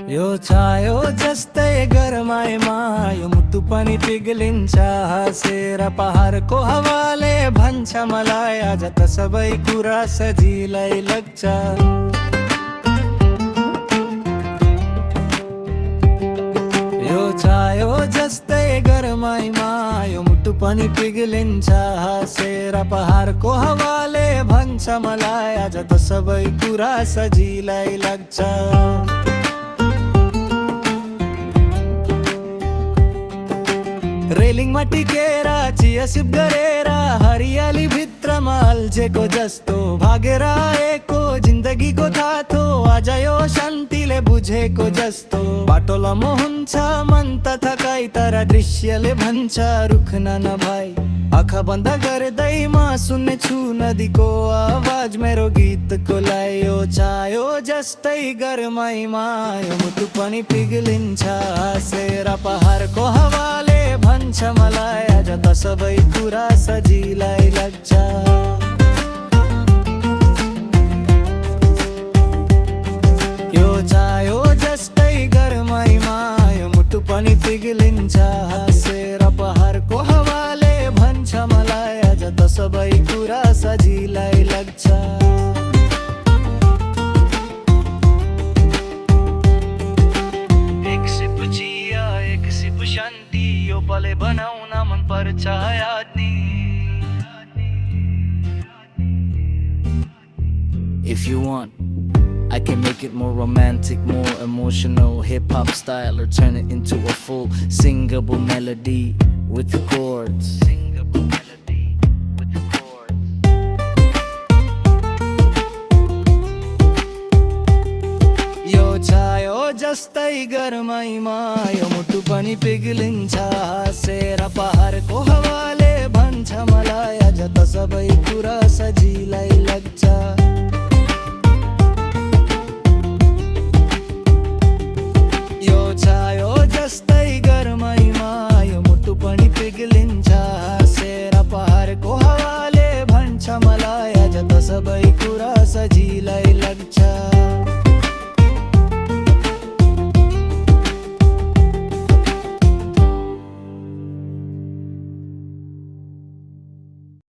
यो चायो जस्तै गरमाइमा यो मुटु पनि पिघलिन्छ हाँसेर पहाडको हावाले भन्छ मलाई आज त सबै कुरा सजिलै लाग्छ। यो चायो जस्तै गरमाइमा यो मुटु पनि पिघलिन्छ हाँसेर पहाडको हावाले भन्छ मलाई आज त सबै कुरा सजिलै लाग्छ। रेलिङमा टिकेर चिया सिप गरेर हरियाली भित्रमा अल्झेको जस्तो भागेर आएको जिन्दगीको थातो आज यो शान्तिले बुझेको जस्तो। बाटो लामो हुन्छ मन त थकाइ तर दृश्यले भन्छ रुख्न नभई। आँखा बन्द गर्दैमा सुन्नेछु नदीको आवाज मेरो गीतको लय। यो चायो जस्तै गरमाइमा यो मुटु पनि पिघलिन्छ हाँसेर पहाडको हावाले भन्छ मलाई आज त सबै कुरा सजिलै लाग्छ। यो चायो जस्तै गरमाइमा यो मुटु पनि पिघलिन्छ हाँसेर पहाडको हावाले भन्छ मलाई आज त सबै कुरा सजिलै लाग्छ। शान्ति यो पले बनाउन मन पर्छ यादनी। If you want, I can make it more romantic, more emotional, hip-hop style, or turn it into a full singable melody with the chords. यो चायो जस्तै गरमाइमा यो मुटु पनि पिघलिन्छ हाँसेर पहाडको हावाले भन्छ मलाई आज त सबै कुरा सजिलै लाग्छ। यो चायो जस्तै गरमाइमा यो मुटु पनि पिघलिन्छ हाँसेर पहाडको हावाले भन्छ मलाई आज त सबै कुरा सजिलै लाग्छ।